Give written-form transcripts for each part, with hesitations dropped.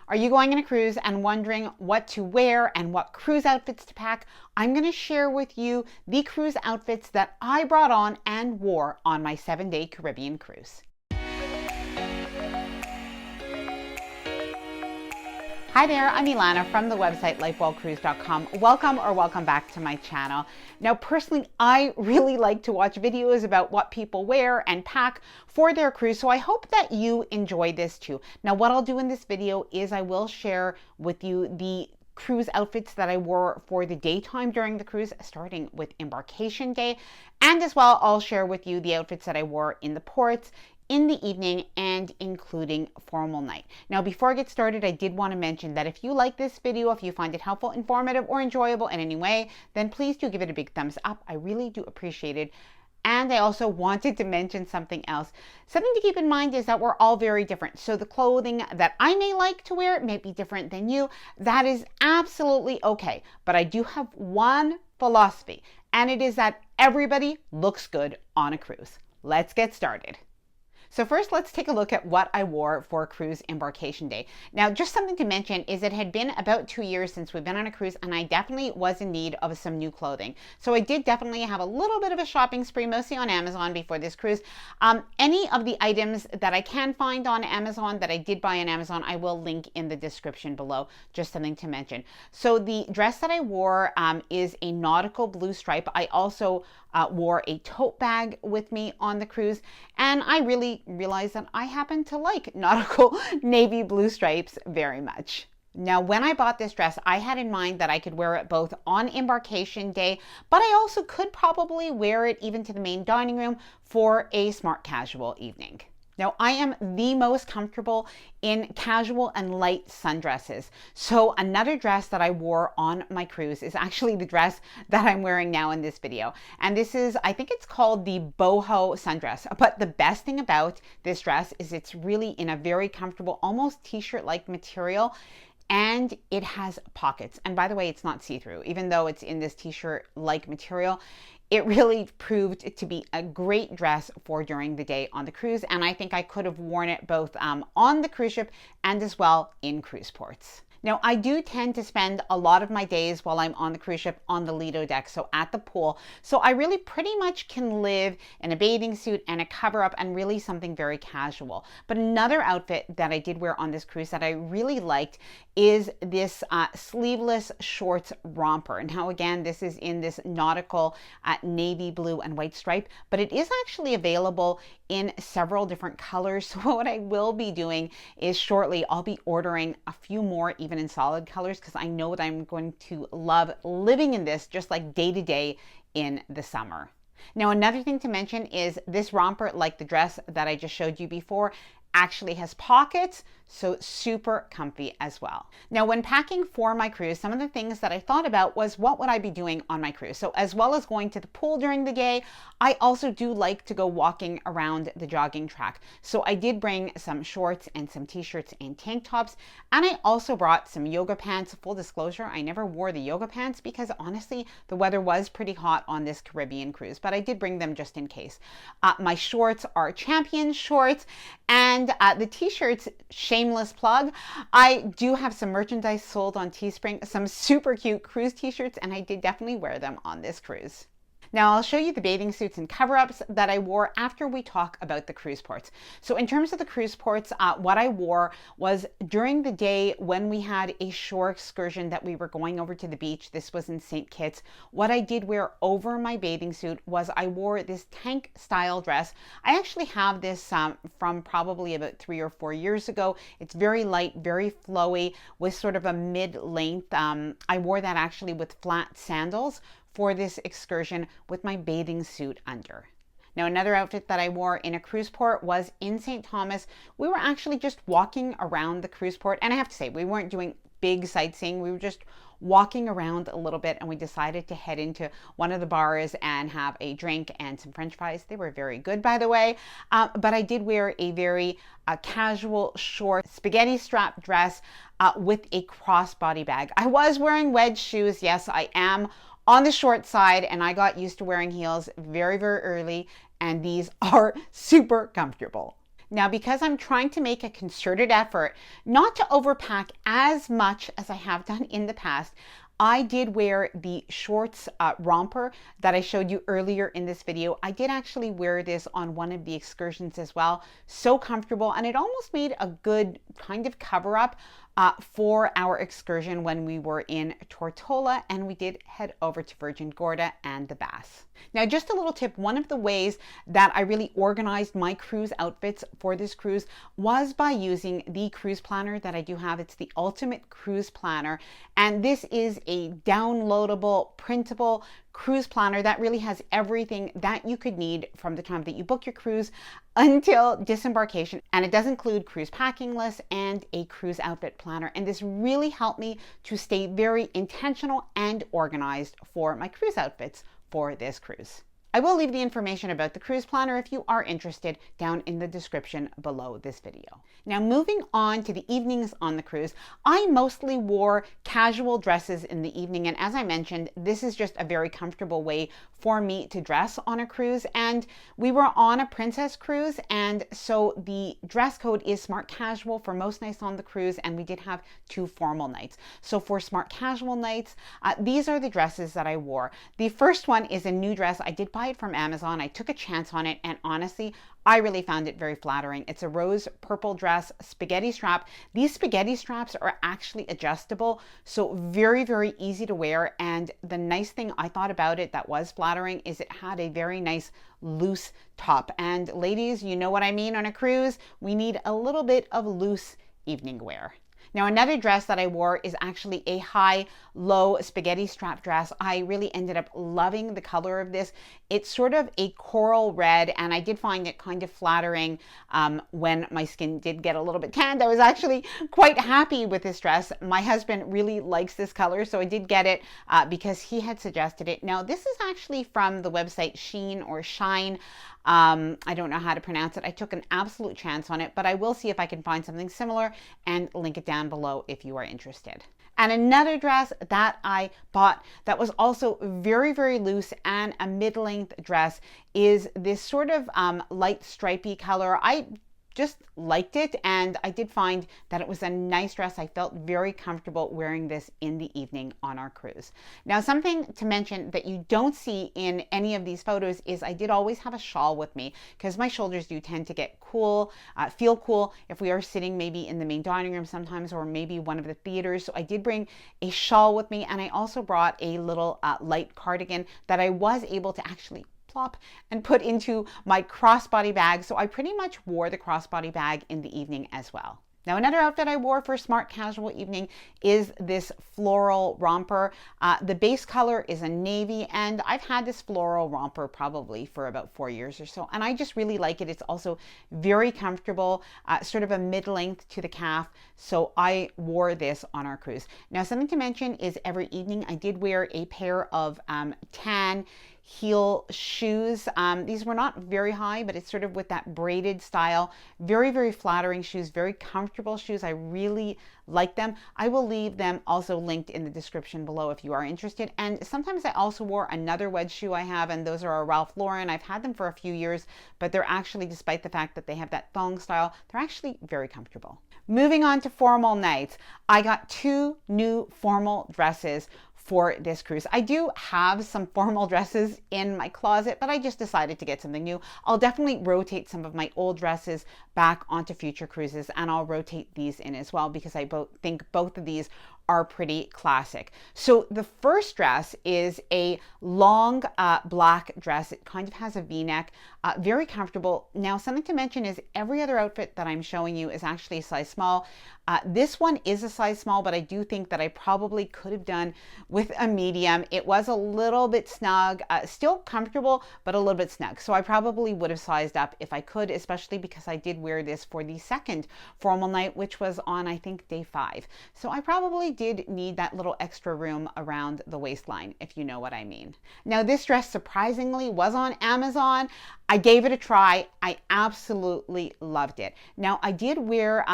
Are you going on a cruise and wondering what to wear and what cruise outfits to pack? I'm going to share with you the cruise outfits that I brought on and wore on my 7-day Caribbean cruise. Hi there, I'm Ilana from the website lifewellcruise.com. Welcome back to my channel. Now, personally, I really like to watch videos about what people wear and pack for their cruise, so I hope that you enjoy this too. Now, what I'll do in this video is I will share with you the cruise outfits that I wore for the daytime during the cruise, starting with embarkation day, and as well, I'll share with you the outfits that I wore in the ports, in the evening, and including formal night. Now, before I get started, I did want to mention that if you like this video, if you find it helpful, informative, or enjoyable in any way, then please do give it a big thumbs up. I really do appreciate it. And I also wanted to mention something else. Something to keep in mind is that we're all very different. So the clothing that I may like to wear may be different than you. That is absolutely okay. But I do have one philosophy, and it is that everybody looks good on a cruise. Let's get started. So first, let's take a look at what I wore for cruise embarkation day. Now, just something to mention is it had been about 2 years since we've been on a cruise, and I definitely was in need of some new clothing. So I did definitely have a little bit of a shopping spree, mostly on Amazon before this cruise. Any of the items that I can find on Amazon that I did buy on Amazon, I will link in the description below. Just something to mention. So the dress that I wore is a nautical blue stripe. I also wore a tote bag with me on the cruise, and I really realized that I happen to like nautical navy blue stripes very much. Now, when I bought this dress, I had in mind that I could wear it both on embarkation day, but I also could probably wear it even to the main dining room for a smart casual evening. Now, I am the most comfortable in casual and light sundresses. So another dress that I wore on my cruise is actually the dress that I'm wearing now in this video. And this is, I think it's called the boho sundress. But the best thing about this dress is it's really in a very comfortable, almost t-shirt-like material. And it has pockets. And by the way, it's not see-through, even though it's in this t-shirt-like material. It really proved to be a great dress for during the day on the cruise, and I think I could have worn it both on the cruise ship and as well in cruise ports. Now, I do tend to spend a lot of my days while I'm on the cruise ship on the Lido deck, so at the pool. So I really pretty much can live in a bathing suit and a cover-up and really something very casual. But another outfit that I did wear on this cruise that I really liked is this sleeveless shorts romper. Now, again, this is in this nautical navy blue and white stripe, but it is actually available in several different colors. So what I will be doing is shortly, I'll be ordering a few more, even in solid colors, because I know that I'm going to love living in this just like day to day in the summer. Now, another thing to mention is this romper, like the dress that I just showed you before, actually has pockets, so super comfy as well. Now, when packing for my cruise, some of the things that I thought about was what would I be doing on my cruise? So as well as going to the pool during the day, I also do like to go walking around the jogging track. So I did bring some shorts and some t-shirts and tank tops, and I also brought some yoga pants. Full disclosure, I never wore the yoga pants because honestly, the weather was pretty hot on this Caribbean cruise, but I did bring them just in case. My shorts are Champion shorts, and the t-shirts, shameless plug, I do have some merchandise sold on Teespring, some super cute cruise t-shirts, and I did definitely wear them on this cruise. Now, I'll show you the bathing suits and cover-ups that I wore after we talk about the cruise ports. So in terms of the cruise ports, what I wore was during the day when we had a shore excursion that we were going over to the beach. This was in St. Kitts. What I did wear over my bathing suit was I wore this tank style dress. I actually have this from probably about 3 or 4 years ago. It's very light, very flowy with sort of a mid-length. I wore that actually with flat sandals for this excursion with my bathing suit under. Now, another outfit that I wore in a cruise port was in St. Thomas. We were actually just walking around the cruise port, and I have to say, we weren't doing big sightseeing. We were just walking around a little bit, and we decided to head into one of the bars and have a drink and some French fries. They were very good, by the way. But I did wear a very casual, short, spaghetti strap dress with a crossbody bag. I was wearing wedge shoes. Yes, I am on the short side, and I got used to wearing heels very, very early, and these are super comfortable. Now, because I'm trying to make a concerted effort not to overpack as much as I have done in the past, I did wear the shorts romper that I showed you earlier in this video. I did actually wear this on one of the excursions as well. So comfortable, and it almost made a good kind of cover up for our excursion when we were in Tortola, and we did head over to Virgin Gorda and the Bass. Now, just a little tip, one of the ways that I really organized my cruise outfits for this cruise was by using the cruise planner that I do have. It's the Ultimate Cruise Planner, and this is a downloadable, printable cruise planner that really has everything that you could need from the time that you book your cruise until disembarkation. And it does include cruise packing lists and a cruise outfit planner. And this really helped me to stay very intentional and organized for my cruise outfits for this cruise. I will leave the information about the cruise planner if you are interested down in the description below this video. Now, moving on to the evenings on the cruise, I mostly wore casual dresses in the evening, and as I mentioned, this is just a very comfortable way for me to dress on a cruise. And we were on a princess cruise, and so the dress code is smart casual for most nights on the cruise, and we did have 2 formal nights. So for smart casual nights, these are the dresses that I wore. The first one is a new dress. I did buy it from Amazon. I took a chance on it, and honestly, I really found it very flattering. It's a rose purple dress, spaghetti strap. These spaghetti straps are actually adjustable, so very, very easy to wear. And the nice thing I thought about it that was flattering is it had a very nice loose top. And ladies, you know what I mean on a cruise. We need a little bit of loose evening wear. Now, another dress that I wore is actually a high-low spaghetti strap dress. I really ended up loving the color of this. It's sort of a coral red, and I did find it kind of flattering when my skin did get a little bit tanned. I was actually quite happy with this dress. My husband really likes this color, so I did get it because he had suggested it. Now, this is actually from the website Shein or Shine. I don't know how to pronounce it. I took an absolute chance on it, but I will see if I can find something similar and link it down below if you are interested. And another dress that I bought that was also very, very loose and a mid-length dress is this sort of light stripy color. I just liked it, and I did find that it was a nice dress. I felt very comfortable wearing this in the evening on our cruise. Now, something to mention that you don't see in any of these photos is I did always have a shawl with me because my shoulders do tend to get cool, feel cool if we are sitting maybe in the main dining room sometimes, or maybe one of the theaters. So I did bring a shawl with me, and I also brought a little light cardigan that I was able to actually plop and put into my crossbody bag. So I pretty much wore the crossbody bag in the evening as well. Now, another outfit I wore for smart casual evening is this floral romper. The base color is a navy, and I've had this floral romper probably for about 4 years or so, and I just really like it. It's also very comfortable, sort of a mid-length to the calf, so I wore this on our cruise. Now, something to mention is every evening I did wear a pair of tan heel shoes. These were not very high, but it's sort of with that braided style. Very, very flattering shoes, very comfortable shoes. I really like them. I will leave them also linked in the description below if you are interested. And sometimes I also wore another wedge shoe I have, and those are a Ralph Lauren. I've had them for a few years, but they're actually, despite the fact that they have that thong style, they're actually very comfortable. Moving on to formal nights, I got 2 new formal dresses for this cruise. I do have some formal dresses in my closet, but I just decided to get something new. I'll definitely rotate some of my old dresses back onto future cruises, and I'll rotate these in as well because I think both of these are pretty classic. So the first dress is a long black dress. It kind of has a V-neck, very comfortable. Now, something to mention is every other outfit that I'm showing you is actually a size small. This one is a size small, but I do think that I probably could have done with a medium. It was a little bit snug, still comfortable, but a little bit snug. So I probably would have sized up if I could, especially because I did wear this for the second formal night, which was on, I think, day 5. So I probably did need that little extra room around the waistline, if you know what I mean. Now, this dress surprisingly was on Amazon. I gave it a try. I absolutely loved it. Now, I did wear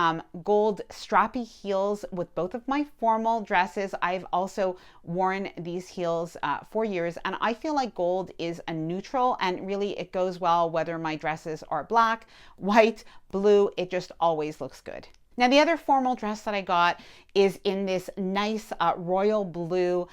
gold strappy heels with both of my formal dresses. I've also worn these heels for years, and I feel like gold is a neutral, and really it goes well whether my dresses are black, white, blue. It just always looks good. Now, the other formal dress that I got is in this nice royal blue.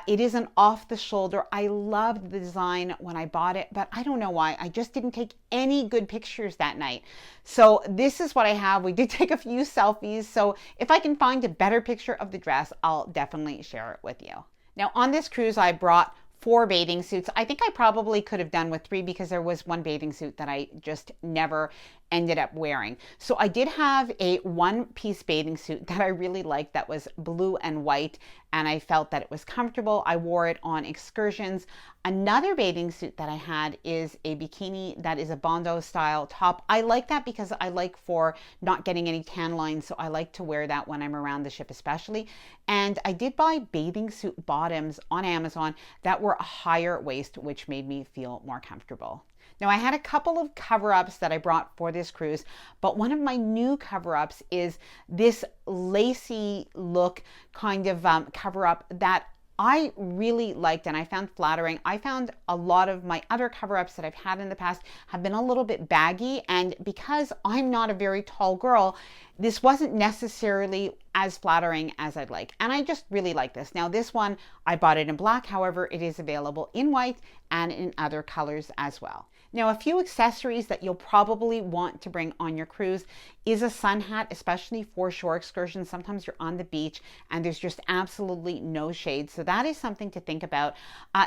It is an off the shoulder. I loved the design when I bought it, but I don't know why. I just didn't take any good pictures that night. So this is what I have. We did take a few selfies. So if I can find a better picture of the dress, I'll definitely share it with you. Now, on this cruise, I brought 4 bathing suits. I think I probably could have done with 3 because there was one bathing suit that I just never ended up wearing. So I did have a one-piece bathing suit that I really liked that was blue and white, and I felt that it was comfortable. I wore it on excursions. Another bathing suit that I had is a bikini that is a Bondo style top. I like that because I like for not getting any tan lines, so I like to wear that when I'm around the ship especially. And I did buy bathing suit bottoms on Amazon that were a higher waist, which made me feel more comfortable. Now, I had a couple of cover-ups that I brought for this cruise, but one of my new cover-ups is this lacy look kind of cover-up that I really liked and I found flattering. I found a lot of my other cover-ups that I've had in the past have been a little bit baggy, and because I'm not a very tall girl, this wasn't necessarily as flattering as I'd like. And I just really like this. Now, this one, I bought it in black. However, it is available in white and in other colors as well. Now, a few accessories that you'll probably want to bring on your cruise is a sun hat, especially for shore excursions. Sometimes you're on the beach and there's just absolutely no shade. So that is something to think about.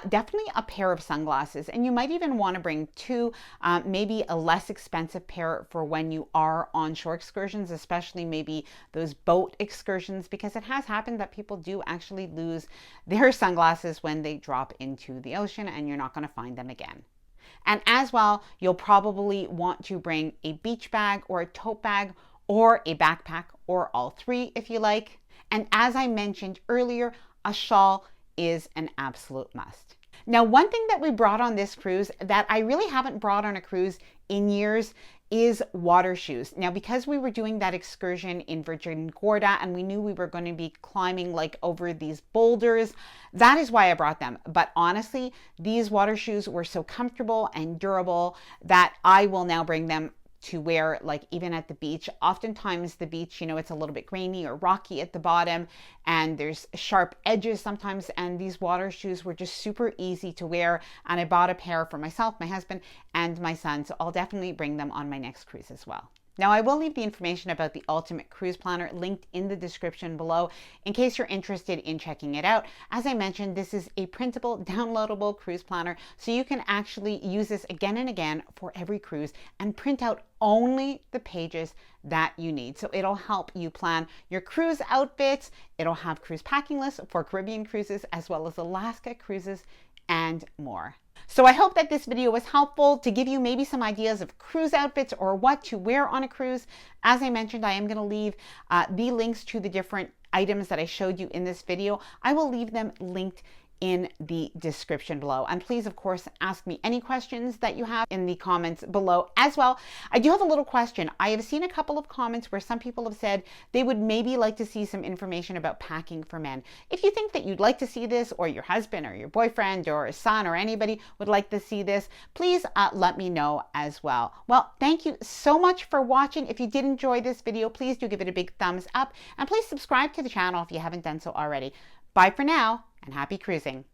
Definitely a pair of sunglasses, and you might even want to bring 2, maybe a less expensive pair for when you are on shore excursions, especially maybe those boat excursions, because it has happened that people do actually lose their sunglasses when they drop into the ocean and you're not going to find them again. And as well, you'll probably want to bring a beach bag or a tote bag or a backpack, or all 3 if you like. And as I mentioned earlier, a shawl is an absolute must. Now, one thing that we brought on this cruise that I really haven't brought on a cruise in years is water shoes. Now, because we were doing that excursion in Virgin Gorda and we knew we were going to be climbing like over these boulders, that is why I brought them. But honestly, these water shoes were so comfortable and durable that I will now bring them to wear like even at the beach. Oftentimes the beach, you know, it's a little bit grainy or rocky at the bottom and there's sharp edges sometimes, and these water shoes were just super easy to wear, and I bought a pair for myself, my husband, and my son, so I'll definitely bring them on my next cruise as well. Now, I will leave the information about the Ultimate Cruise Planner linked in the description below in case you're interested in checking it out. As I mentioned, this is a printable, downloadable cruise planner, so you can actually use this again and again for every cruise and print out only the pages that you need. So it'll help you plan your cruise outfits. It'll have cruise packing lists for Caribbean cruises as well as Alaska cruises and more. So I hope that this video was helpful to give you maybe some ideas of cruise outfits or what to wear on a cruise. As I mentioned, I am going to leave the links to the different items that I showed you in this video. I will leave them linked in the description below. And please, of course, ask me any questions that you have in the comments below as well. I do have a little question. I have seen a couple of comments where some people have said they would maybe like to see some information about packing for men. If you think that you'd like to see this, or your husband or your boyfriend or a son or anybody would like to see this, please let me know as well. Well, thank you so much for watching. If you did enjoy this video, please do give it a big thumbs up, and please subscribe to the channel if you haven't done so already. Bye for now, and happy cruising.